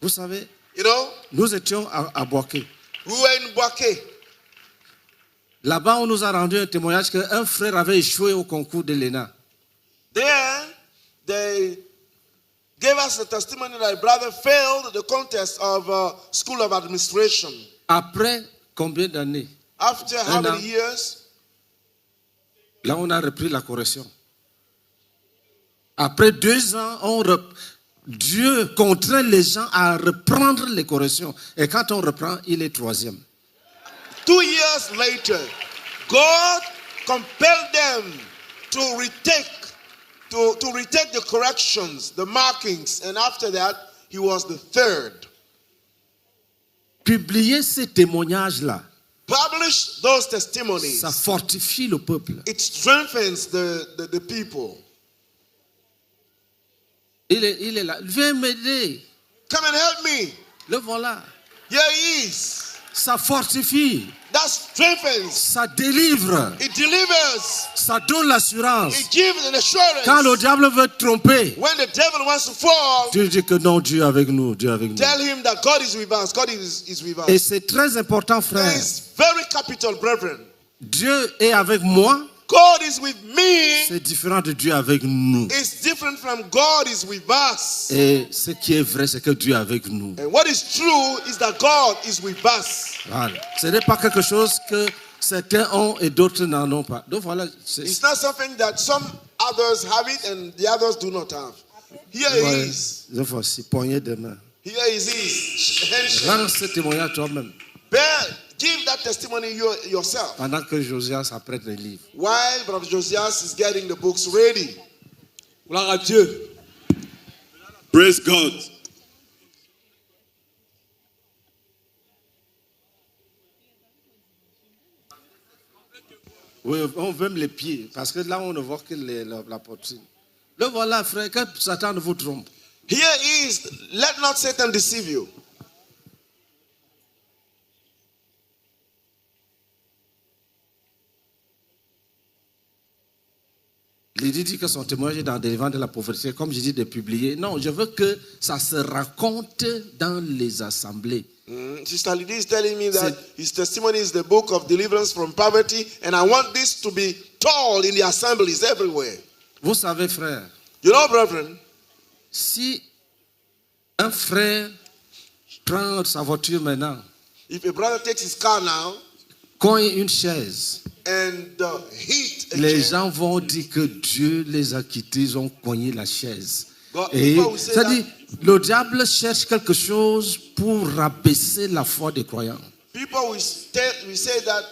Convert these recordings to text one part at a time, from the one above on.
Vous savez, You know, nous étions à Boaké. we were in Boaké. Là-bas, on nous a rendu un témoignage qu'un frère avait échoué au concours de l'ENA. There, they gave us the testimony that a brother failed the contest of School of Administration. Après combien d'années? After how many years? Là, on a repris la correction. Après 2 ans, Dieu contraint les gens à reprendre les corrections. Et quand on reprend, il est 3e. 2 years later, God compelled them to retake the corrections, the markings, and after that, he was the 3rd. Publier ces témoignages-là, Publish those testimonies. ça fortifie le peuple. It strengthens the people. Il est là. Viens m'aider. Come and help me. Le voilà. Here he is. Ça fortifie. That strengthens. Ça délivre. It delivers. Ça donne l'assurance. It gives an assurance. Quand le diable veut te tromper, When the devil wants to fall, tu dis que non, Dieu est avec nous. Dieu est avec nous. tell him that God is with us. God is with us. Et c'est très important, frère. It's very capital, brethren. Dieu est avec moi. God is with me. C'est différent de Dieu avec nous. It's different from God is with us. Et ce qui est vrai, c'est que Dieu est avec nous. And what is true is that God is with us. Voilà. Ce n'est pas quelque chose que certains ont et d'autres n'en ont pas. Donc voilà. It's not something that some others have it and the others do not have. Here it is. Voici, poignée de main. Here it is. Handshake. Rends ce témoignage toi-même. Give that testimony yourself. Pendant que Josias apprête les livres. While Brother Josias is getting the books ready. Gloire à Dieu. Praise God. Oui, on veut les pieds, parce que là, on ne voit que la poitrine. Le voilà, frère, que Satan ne vous trompe. Here is, let not Satan deceive you. Il dit que son témoignage est dans des vents de la pauvreté, comme je dis, de publier. Non, je veux que ça se raconte dans les assemblées. Sister Lydie is telling me that his testimony is the book of deliverance from poverty, and I want this to be told in the assemblies everywhere. Vous savez, frère, You know, brethren, si un frère prend sa voiture maintenant, if a brother takes his car now cogne une chaise, and hit a les chair, gens vont dire que Dieu les a quittés, ils ont cogné la chaise. God, Et people will say ça that dit, le diable cherche quelque chose pour rabaisser la foi des croyants. people will say that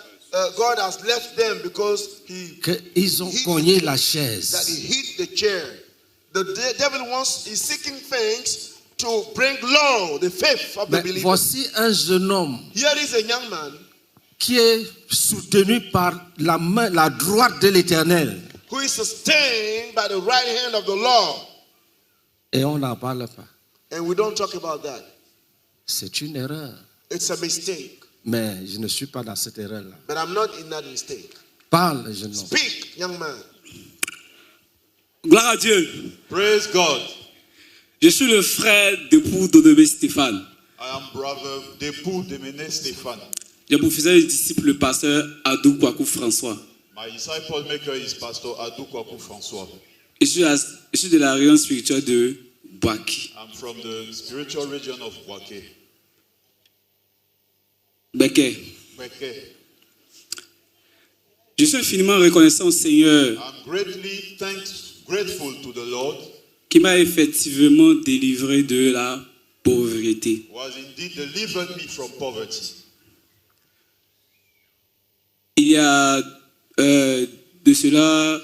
God has left them because Qu'ils ont cogné la that chaise. he hit the chair. The devil is seeking things to bring low the faith of the Mais believer. voici un jeune homme Here is a young man qui est soutenu par la droite de l'Éternel. who is sustained by the right hand of the Lord. Et on n'en parle pas. And we don't talk about that. C'est une erreur. It's a mistake. Mais je ne suis pas dans cette erreur-là. But I'm not in that mistake. Parle, jeune homme. Speak, young man. Gloire à Dieu. Praise God. Je suis le frère d'époux d'Odobé Stéphane. I am brother Depu Demene Stéphane. J'ai pour fils et disciple le pasteur Adou Kwaku François. My disciple maker is Pastor Adou Kwaku François. Je suis de la région spirituelle de Boaki. I'm from the spiritual region of Boaké. Beke. Beke. Je suis infiniment reconnaissant au Seigneur I'm greatly grateful to the Lord qui m'a effectivement délivré de la pauvreté. who has indeed delivered me from poverty. Il y a de cela,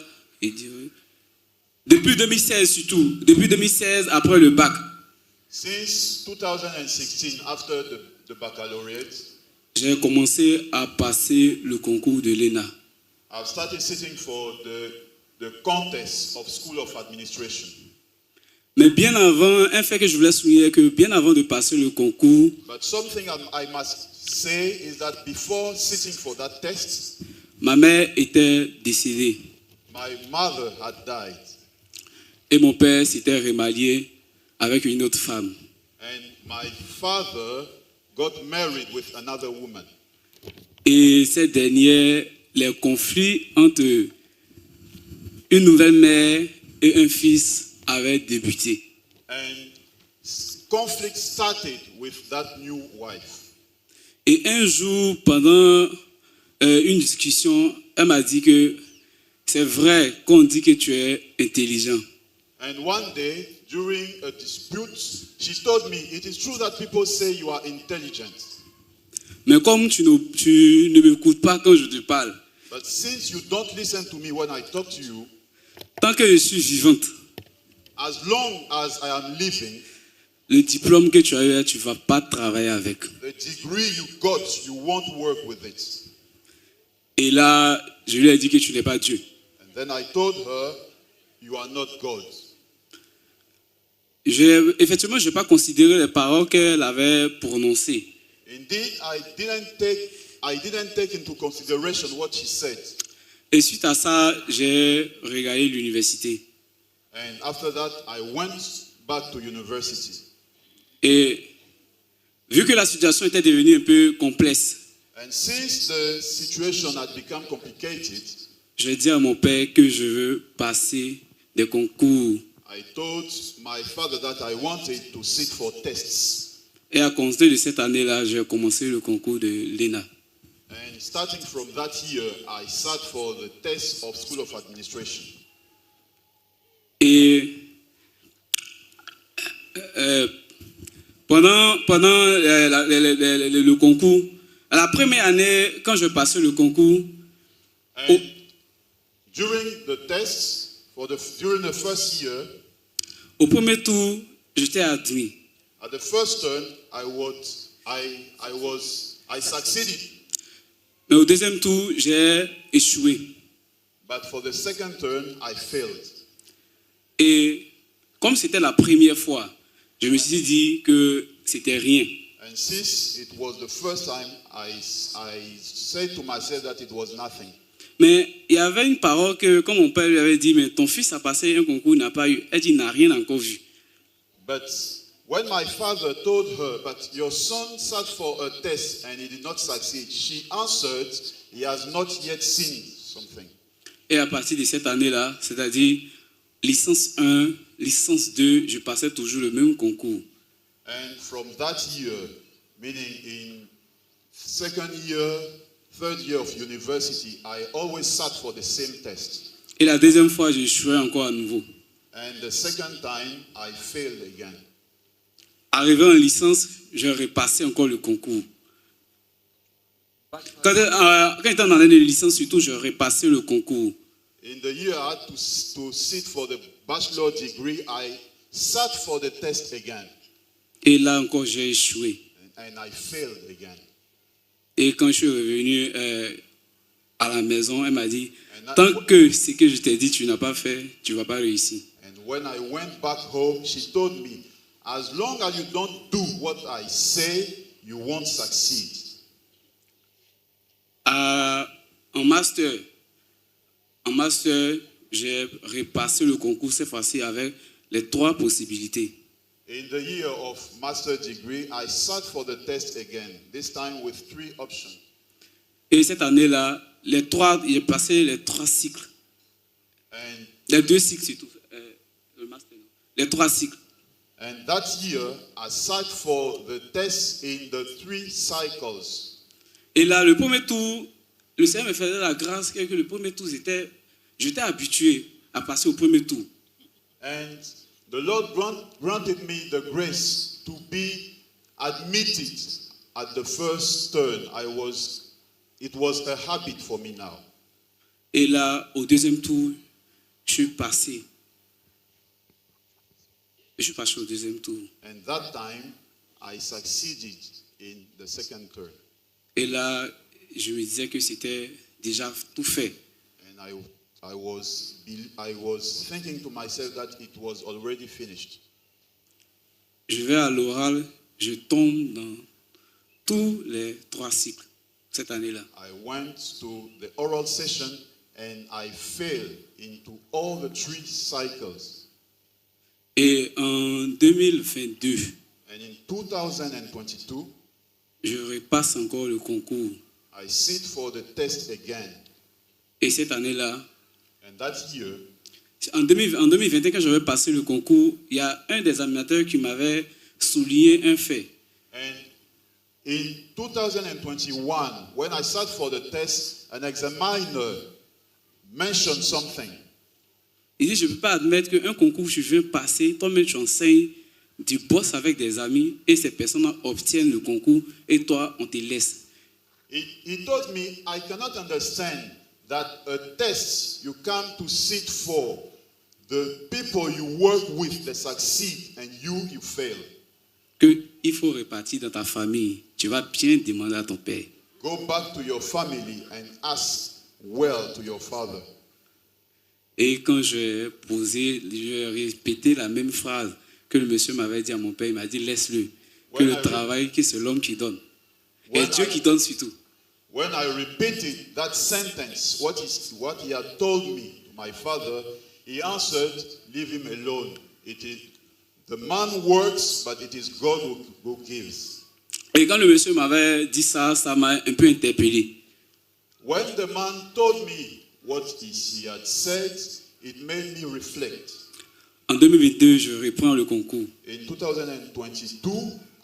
depuis 2016 surtout, depuis 2016 après le bac, Since 2016, after the baccalaureate, j'ai commencé à passer le concours de l'ENA. I've started sitting for the contest of School of Administration. Mais bien avant, un fait que je voulais souligner, que bien avant de passer le concours, But something I must say is that before sitting for that test, ma mère était décédée my mother had died. et mon père s'était remarié avec une autre femme. And my father got married with another woman. Et cette dernière, les conflits entre une nouvelle mère et un fils avaient débuté. And conflict started with that new wife. Et un jour, pendant une discussion, elle m'a dit que c'est vrai qu'on dit que tu es intelligent. And one day, during a dispute, she told me, it is true that people say you are intelligent. Mais comme tu ne m'écoutes pas quand je te parle, But since you don't listen to me when I talk to you, tant que je suis vivante, as long as I am living, le diplôme que tu as eu, tu ne vas pas travailler avec. the degree you got, you won't work with it. Et là, je lui ai dit que tu n'es pas Dieu. And then I told her, you are not God. Effectivement, je n'ai pas considéré les paroles qu'elle avait prononcées. Indeed, I didn't take into consideration what she said. Et suite à ça, j'ai regardé l'université. And after that, I went back to university. Et vu que la situation était devenue un peu complexe, And since the situation had become complicated, j'ai dit à mon père que je veux passer des concours. I told my father that I wanted to sit for tests. Et à compter de cette année-là, j'ai commencé le concours de l'ENA. And starting from that year, I sat for the test of School of Administration. Et pendant le concours, à la première année, quand je passais le concours, And during the test, during the first year, au premier tour, j'étais admis. at the first turn, I succeeded. Mais au deuxième tour, j'ai échoué. But for the second turn, I failed. Et comme c'était la première fois, je me suis dit que c'était rien. And since it was the first time, I said to myself that it was nothing. Mais il y avait une parole que, comme mon père lui avait dit, mais ton fils a passé un concours, il n'a pas eu. Elle dit, il n'a rien encore vu. But when my father told her, but your son sat for a test and he did not succeed, she answered, he has not yet seen something. Et à partir de cette année-là, c'est-à-dire licence 1, licence 2, je passais toujours le même concours. And from that year, meaning in second year, third year of university, I always sat for the same test. Et la deuxième fois, j'ai échoué encore à nouveau. And the second time, I failed again. Arrivé en licence, je repassais encore le concours. Quand j'étais en année de licence, surtout, je repassais le concours. In the year I had to sit for the bachelor degree, I sat for the test again. Et là encore, j'ai échoué. And I failed again. Et quand je suis revenu à la maison, elle m'a dit, tant que ce que je t'ai dit, tu n'as pas fait, tu ne vas pas réussir. And when I went back home, she told me, as long as you don't do what I say, you won't succeed. En master, j'ai repassé le concours cette fois-ci avec les 3 possibilités. In the year of master degree, I sat for the test again, this time with 3 options. Et cette année-là, j'ai passé les 3 cycles. And, Les 2 cycles surtout. Le master, non. Les 3 cycles. and that year, I sat for the test in the 3 cycles. Et là, le premier tour, le Seigneur me faisait la grâce que le premier tour, j'étais habitué à passer au premier tour. And the Lord granted me the grace to be admitted at the first turn. It was a habit for me now. Et là, au deuxième tour, je suis passé. Je suis passé au deuxième tour. And that time, I succeeded in the second turn. Et là, je me disais que c'était déjà tout fait. And I was thinking to myself that it was already finished. Je vais à l'oral, je tombe dans tous les 3 cycles cette année-là. I went to the oral session and I failed into all the 3 cycles. Et en 2022, And in 2022, je repasse encore le concours. I sit for the test again. Et cette année-là, And that year, en 2021, quand j'avais passé le concours, il y a un des animateurs qui m'avait souligné un fait. and in 2021, when I sat for the test, an examiner mentioned something. Il dit, je ne peux pas admettre qu'un concours, je viens passer, toi-même tu enseignes, tu bosses avec des amis et ces personnes obtiennent le concours et toi, on te laisse. He told me, I cannot understand that a test you come to sit for, the people you work with, they succeed and you fail. Qu'il faut repartir dans ta famille. Tu vas bien demander à ton père. Go back to your family and ask well to your father. Et quand j'ai posé, j'ai répété la même phrase que le monsieur m'avait dit à mon père, il m'a dit laisse-le. Que le travail, que c'est l'homme qui donne. Et Dieu qui donne surtout. When I repeated that sentence, what he had told me, my father, he answered, leave him alone. The man works, but it is God who gives. Et quand le monsieur m'avait dit ça, ça m'a un peu interpellé. When the man told me what he had said, it made me reflect. En 2022, je reprends le concours. In 2022,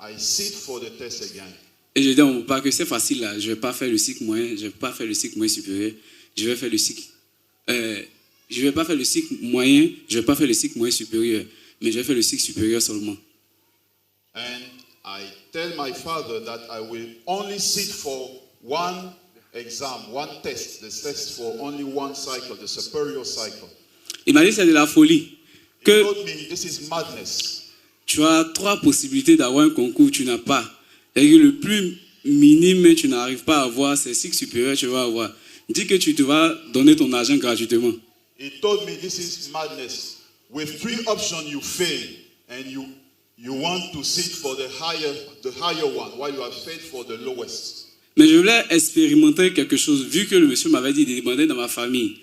I sit for the test again. Et je dis à mon papa que c'est facile là, je ne vais pas faire le cycle moyen, je ne vais pas faire le cycle moyen supérieur, je vais faire le cycle. Je ne vais pas faire le cycle moyen, je ne vais pas faire le cycle moyen supérieur, mais je vais faire le cycle supérieur seulement. And I tell my father that I will only sit for one exam, one test, the test for only one cycle, the superior cycle. Il m'a dit c'est de la folie. He Que told me this is madness. tu as 3 possibilités d'avoir un concours, tu n'as pas. Et que le plus minime, tu n'arrives pas à avoir, c'est cycle supérieur, tu vas avoir. Dis que tu te vas donner ton argent gratuitement. He told me this is madness. With 3 options you fail, and you want to sit for the higher one, while you have failed for the lowest. Mais je voulais expérimenter quelque chose, vu que le monsieur m'avait dit de demander dans ma famille.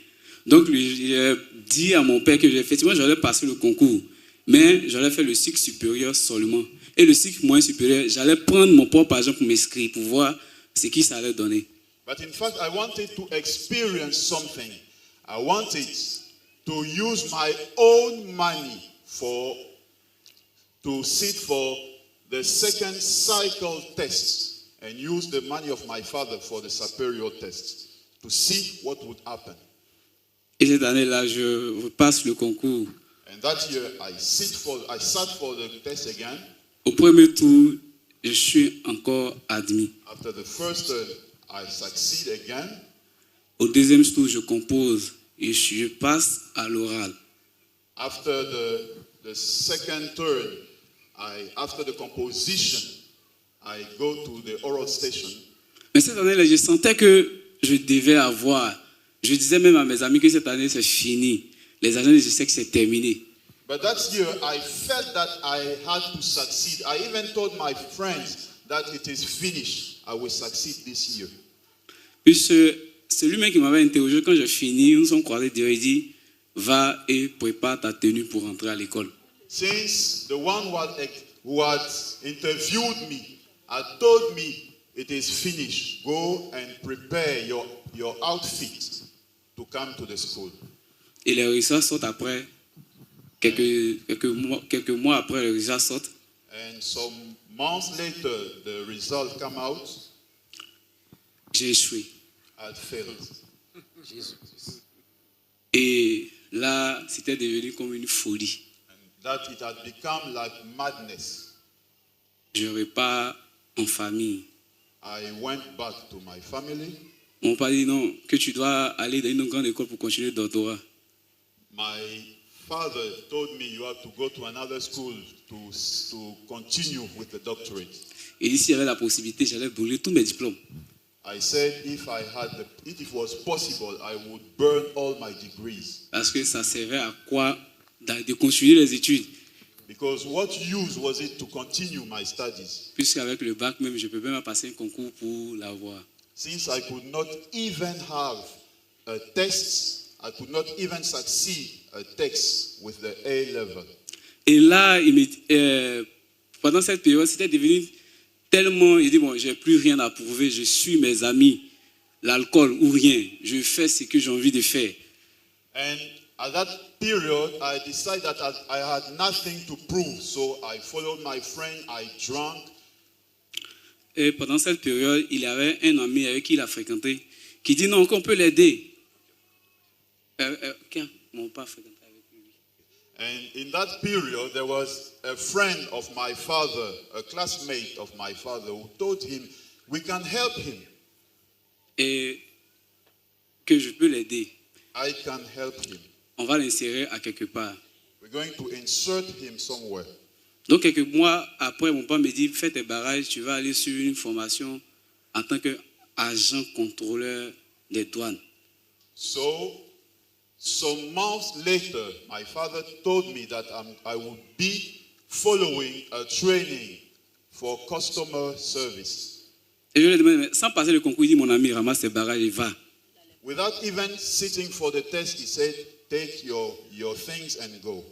Donc, j'ai dit à mon père que effectivement, j'allais passer le concours, mais j'allais faire le cycle supérieur seulement. Et le cycle moyen supérieur, j'allais prendre mon propre argent pour m'inscrire, pour voir ce qui ça allait donner. But in fact, I wanted to experience something. I wanted to use my own money to sit for the second cycle test and use the money of my father for the superior test to see what would happen. Et cette année-là, je repasse le concours. And that year, I sat for the test again. Au premier tour, je suis encore admis. After the first turn, I succeed again. Au deuxième tour, je compose et je passe à l'oral. After the second turn, after the composition, I go to the oral station. Mais cette année-là, je sentais que je devais avoir. Je disais même à mes amis que cette année, c'est fini. Les années, je sais que c'est terminé. But that year, I felt that I had to succeed. I even told my friends that it is finished. I will succeed this year. Puis celui-même qui m'avait interrogé quand j'ai fini, nous sommes croisés dehors, il dit, va et prépare ta tenue pour rentrer à l'école. Since the one who had interviewed me had told me it is finished, go and prepare your outfit to come to the school. Et les résultats sortent après, quelques mois après, les résultats sortent. And some months later, the result come out. J'ai échoué. I had failed. Et là, c'était devenu comme une folie. And that it had become like madness. Je repars en famille. I went back to my family. Mon père dit non, que tu dois aller dans une grande école pour continuer le doctorat. My father told me you have to go to another school to continue with the doctorate. Et s'il y avait la possibilité, j'allais brûler tous mes diplômes. I said if it was possible, I would burn all my degrees. Parce que ça servait à quoi de continuer les études. Because what use was it to continue my studies? Puisqu'avec le bac même, je ne peux même pas passer un concours pour l'avoir. Since I could not even have a test, I could not even succeed a test with the A level. Et là, pendant cette période, c'était devenu tellement, il dit, bon, j'ai plus rien à prouver, je suis mes amis, l'alcool ou rien, je fais ce que j'ai envie de faire. And at that period, I decided that I had nothing to prove. So I followed my friend, I drank. Et pendant cette période, il y avait un ami avec qui il a fréquenté, qui dit non, qu'on peut l'aider. Mon père fréquentait avec lui. And in that period, there was a friend of my father, a classmate of my father, who told him, we can help him. Et que je peux l'aider. I can help him. On va l'insérer à quelque part. We're going to insert him somewhere. Donc, quelques mois après, mon père me dit, fais tes barrages, tu vas aller sur une formation en tant qu'agent contrôleur des douanes. So, some months later, my father told me that I would be following a training for customer service. Et je lui ai demandé, mais sans passer le concours, il dit, mon ami, ramasse tes barrages et va. Without even sitting for the test, he said, take your things and go.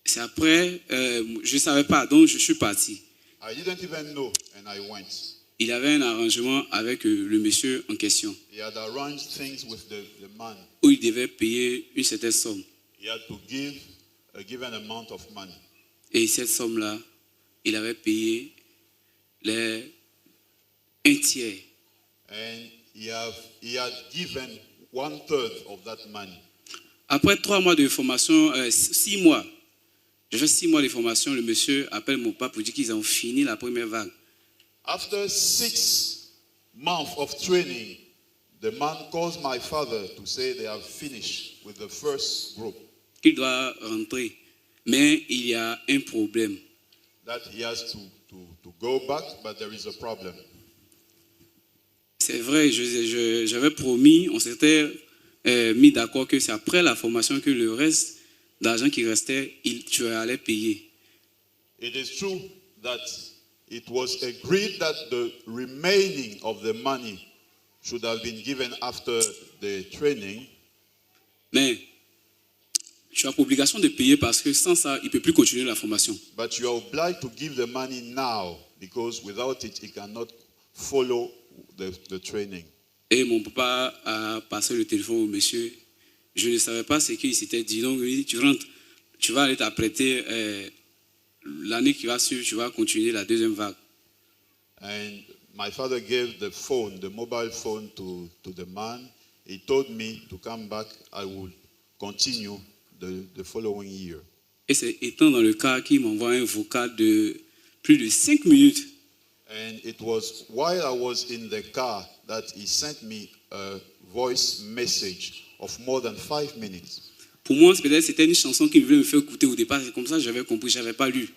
C'est après, je ne savais pas, donc je suis parti. I didn't even know, and I went. Il avait un arrangement avec le monsieur en question, He had arranged things with the man. où il devait payer une certaine somme. He had to give a given amount of money. Et cette somme-là, il avait payé un tiers. And he had given 1/3 of that money. Après 3 mois de formation, 6 mois, j'ai fait 6 mois de formation, le monsieur appelle mon papa pour dire qu'ils ont fini la première vague. After 6 months of training, the man calls my father to say they have finished with the first group, Qu'il doit rentrer. Mais il y a un problème. that he has to go back, but there is a problem. C'est vrai, j'avais promis, on s'était mis d'accord que c'est après la formation que le reste d'argent qui restait, tu allais payer. It is true that it was agreed that the remaining of the money should have been given after the training, Mais tu as pour obligation de payer parce que sans ça, il ne peut plus continuer la formation. but you are obliged to give the money now because without it, he cannot follow the training. Et mon papa a passé le téléphone au monsieur. Je ne savais pas ce qu'il s'était dit. Donc, il dit, tu rentres, tu vas aller t'apprêter. L'année qui va suivre, tu vas continuer la deuxième vague. And my father gave the mobile phone to the man. He told me to come back. I would continue the following year. Et c'est étant dans le cas qu'il m'envoie un vocal de plus de 5 minutes. And it was while I was in the car that he sent me a voice message of more than 5 minutes. Pour moi, peut-être c'était une chanson qu'il voulait me faire écouter au départ. C'est comme ça que j'avais compris, je n'avais pas lu.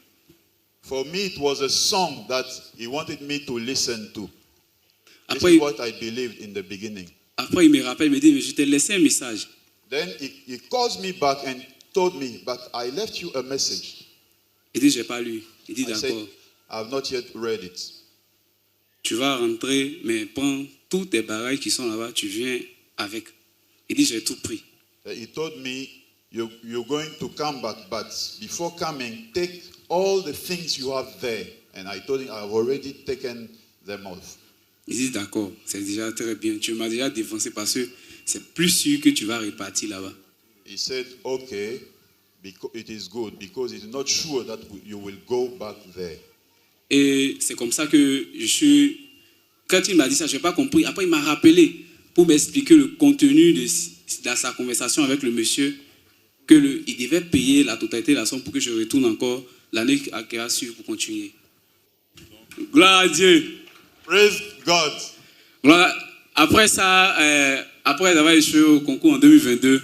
For me, it was a song that he wanted me to listen to. This Après, is what I believed in the beginning. après, il me rappelle, il me dit, mais je t'ai laissé un message. Then he calls me back and told me, but I left you a message. Il dit, je n'ai pas lu. Il dit, I said, d'accord. I have not yet read it. Tu vas rentrer, mais prends tous tes bagages qui sont là-bas, tu viens avec. Il dit, j'ai tout pris. He told me, you're going to come back, but before coming, take all the things you have there. And I told him, I've already taken them off. Il dit, d'accord, c'est déjà très bien. Tu m'as déjà défoncé parce que c'est plus sûr que tu vas repartir là-bas. He said, okay, it is good, because it's not sure that you will go back there. Et c'est comme ça que je suis... Quand il m'a dit ça, je n'ai pas compris. Après, il m'a rappelé pour m'expliquer le contenu de sa conversation avec le monsieur, qu'il devait payer la totalité de la somme pour que je retourne encore l'année qui a suivi pour continuer. Gloire à Dieu. Praise God. Voilà. Après ça, après avoir échoué au concours en 2022,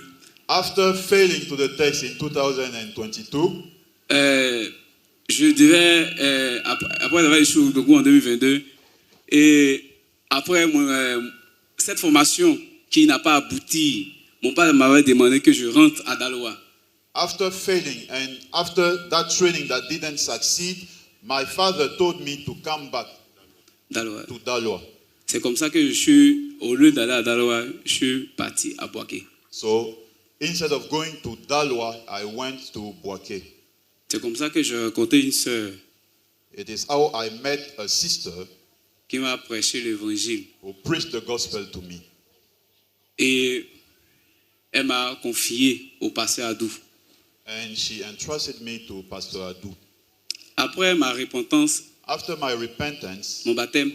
After failing to the test in 2022, je devais, après avoir échoué au concours en 2022, et après cette formation qui n'a pas abouti, mon père m'avait demandé que je rentre à Daloa. after failing and after that training that didn't succeed, my father told me to come back Daloa. to Daloa. C'est comme ça que je suis, au lieu d'aller à Daloa, je suis parti à Boaké. So instead of going to Daloa, I went to Boaké. C'est comme ça que j'ai rencontré une sœur It is how I met a sister qui m'a prêché l'évangile. who preached the gospel to me. Et elle m'a confié au pasteur Adou. And she entrusted me to Pastor Adu. Après ma repentance, After my repentance, mon baptême,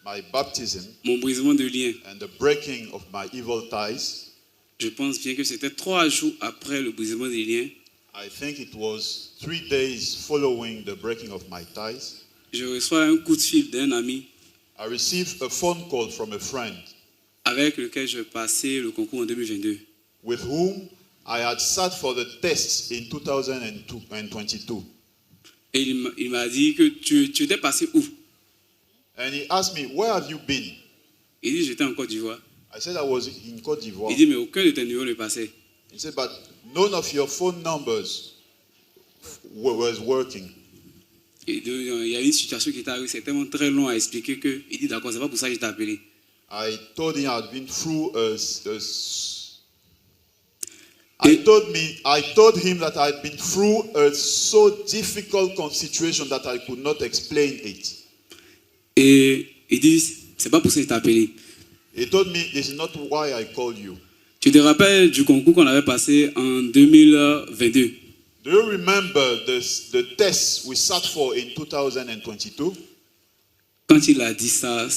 my baptism, mon brisement de lien, and the breaking of my evil ties, je pense bien que c'était 3 jours après le brisement des liens, I think it was 3 days following the breaking of my ties, je reçois un coup de fil d'un ami I received a phone call from a friend avec lequel je passais le concours en 2022. with whom I had sat for the tests in 2022. Et il m'a dit que tu étais passé où? And he asked me, where have you been? Il dit, j'étais en Côte d'Ivoire. I said I was in Côte d'Ivoire. Il dit, mais aucun de tes numéros ne passait. He said, but none of your phone numbers was working. Et donc, il y a une situation qui est arrivée, c'est tellement très long à expliquer que il dit, d'accord, c'est pas pour ça que je t'ai appelé. I told him I'd been through Et- I told him that I'd been through a so difficult situation that I could not explain it. Et il dit, c'est pas pour ça que je t'ai appelé. He told me, this is not why I called you. Tu te rappelles du concours qu'on avait passé en 2022? Do you remember the test we sat for in 2022? Quand il a dit ça,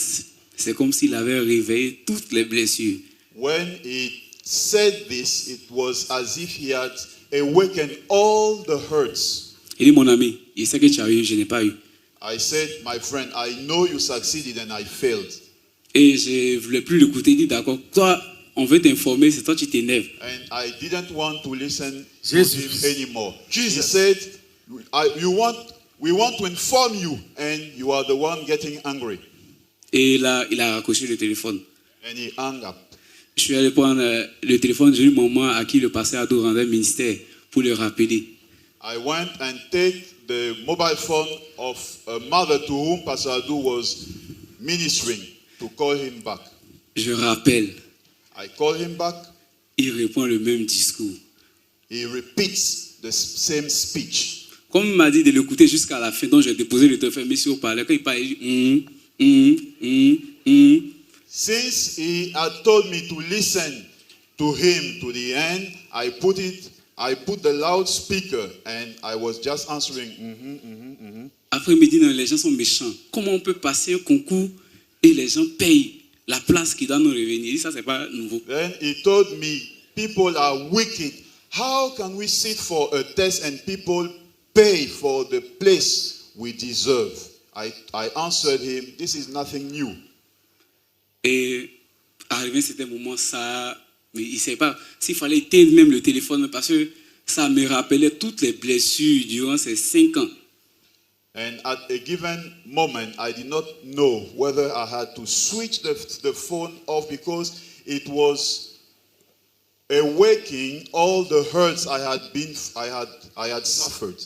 c'est comme s'il avait réveillé toutes les blessures. When he said this, it was as if he had awakened all the hurts. Il dit, mon ami, il sait que tu as eu, je n'ai pas eu. I said, my friend, I know you succeeded and I failed. Et je ne voulais plus l'écouter. Il dit, d'accord, toi, on veut t'informer, c'est toi qui t'énerves. And I didn't want to listen to Jesus. him anymore. He said, we want to inform you, and you are the one getting angry. Et là, il a raccroché le téléphone. And he hung up. Je suis allé prendre le téléphone d'une maman à qui le pasteur Ado rendait ministère pour le rappeler. I went and take the mobile phone of a mother to whom Pastor Adu was ministering to call him back. Je rappelle, I call him back. il répond le même discours. He repeats the same speech. Comme il m'a dit de l'écouter jusqu'à la fin, donc j'ai déposé le téléphone, mais si on parlait, quand il parlait, il dit, Since he had told me to listen to him to the end, I put the loudspeaker and I was just answering. Après, il me dit, non, les gens sont méchants. Comment on peut passer un concours et les gens payent la place qui doit nous revenir? Il dit, ça, c'est pas nouveau. Then he told me, people are wicked. How can we sit for a test and people pay for the place we deserve? I answered him, this is nothing new. Et arrivé à cet moment, ça, mais il ne savait pas s'il fallait éteindre même le téléphone parce que ça me rappelait toutes les blessures durant ces 5 ans. And at a given moment, I did not know whether I had to switch the phone off because it was awaking all the hurts I had suffered.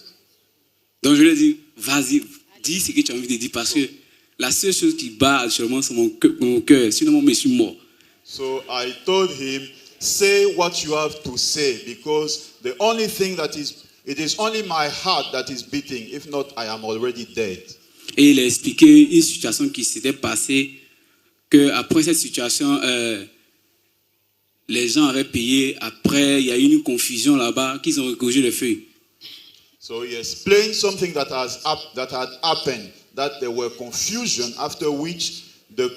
Donc je lui ai dit, vas-y, dis ce que tu as envie de dire parce que la seule chose qui bat actuellement c'est mon cœur, sinon je suis mort. So I told him, say what you have to say because the only thing it is only my heart that is beating. If not, I am already dead. Et il a expliqué une situation qui s'était passée, qu'après cette situation, les gens avaient payé. Après, il y a eu une confusion là-bas, qu'ils ont recouru le feu. So he explained something that had happened, that there were confusion after which the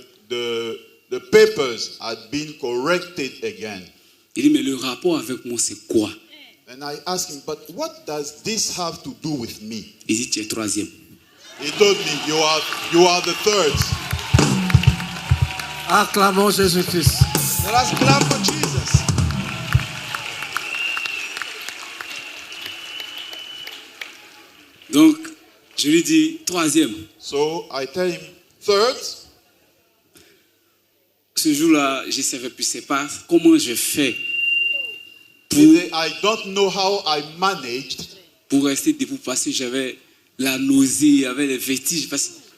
papers had been corrected again. Il dit, mais le rapport avec moi, c'est quoi? And I asked him, but what does this have to do with me? Il dit, tu es troisième. He told me, you are the third. Acclamons Jésus-Christ. Let us clap for Jesus. Donc, je lui dis, troisième. So I tell him, third. Ce jour-là, je ne savais plus, c'est pas comment je fais I don't know how I managed pour rester debout parce que j'avais la nausée, j'avais les vertiges.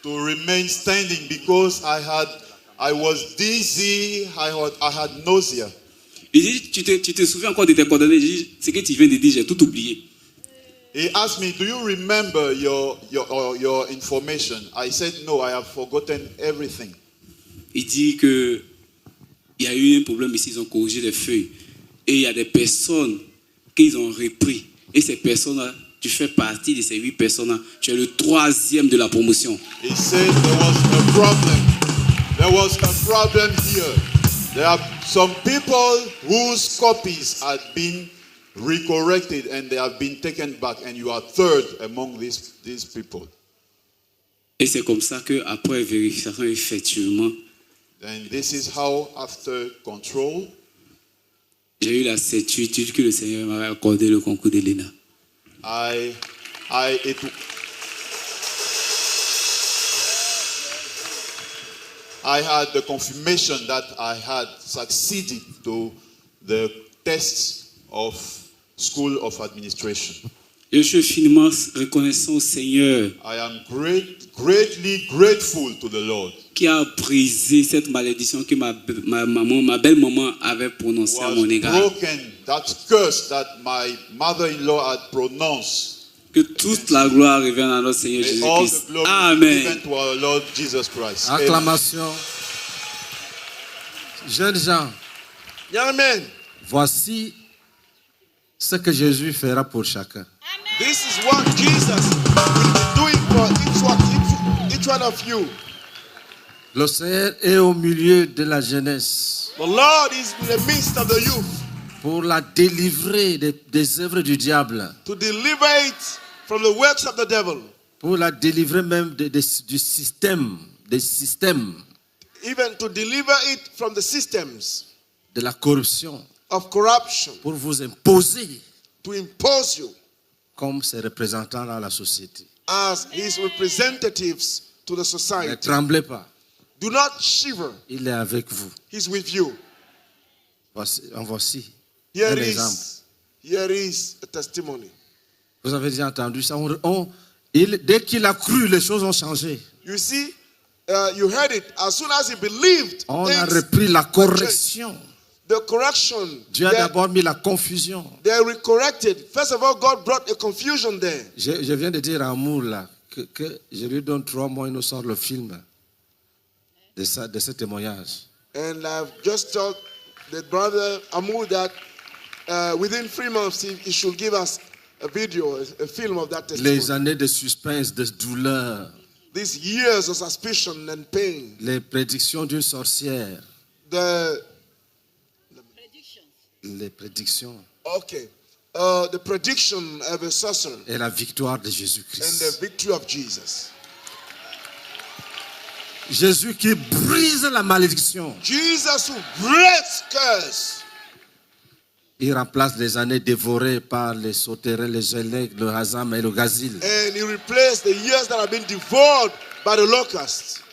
to remain standing because I was dizzy, I had nausea. Il dit, tu te souviens encore de tes coordonnées? Je dis, ce que tu viens de dire, j'ai tout oublié. He asked me, do you remember your information? I said, no, I have forgotten everything. Il dit que il y a eu un problème ici, ils ont corrigé les feuilles. Et il y a des personnes qu'ils ont repris. Et ces personnes-là, tu fais partie de ces 8 personnes-là. Tu es le 3e de la promotion. He said there was a problem. There was a problem here. There are some people whose copies had been recorrected and they have been taken back, and you are 3rd among these people. Et c'est comme ça qu'après vérification, effectivement, And this is how, after control, j'ai eu la certitude que le Seigneur m'avait accordé le concours de l'ENA. I had the confirmation that I had succeeded to the tests of School of Administration. Je suis infiniment reconnaissant au Seigneur I am greatly grateful to the Lord, qui a brisé cette malédiction que ma belle-maman avait prononcée who à mon has égard. broken that curse that my mother-in-law had pronounced. Que toute la gloire revienne à notre Seigneur May all the Jésus-Christ. glory be Amen. given to our Lord Jesus Christ. Amen. Acclamation. Jeunes gens, Young men, voici ce que Jésus fera pour chacun. this is what Jesus will be doing for each one of you. Le Seigneur est au milieu de la jeunesse The Lord is in the midst of the youth pour la délivrer des œuvres du diable, to deliver it from the works of the devil, pour la délivrer même du système, des systèmes even to deliver it from the systems de la corruption, of corruption, pour vous imposer to impose you comme ses représentants dans la société. as his representatives to the Ne society. tremblez pas, Do not shiver. il est avec vous. He's with you. Voici Here un exemple. is a testimony. Vous avez déjà entendu ça. Dès qu'il a cru, les choses ont changé. You see, you heard it. As soon as he believed, On a things repris la changed. correction. The correction. Dieu a d'abord mis la confusion. They recorrected. First of all, God brought a confusion there. Je viens de dire à Amour là que je lui donne 3 mois, il nous sort le film de ce témoignage. And I've just told the brother Amu that within 3 months he should give us a video, a film of that testimony. Les années de suspense, de douleur, These years of suspicion and pain. les prédictions d'une sorcière, les prédictions The prediction of a sorcerer et la victoire de and the Jésus-Christ. victory of Jesus. Jésus qui brise la malédiction. Jesus who breaks curse. Il remplace les années dévorées par les sauterelles, les gélèques, le hazam et le gazile. And he replaced the years that have been devoured by the locusts.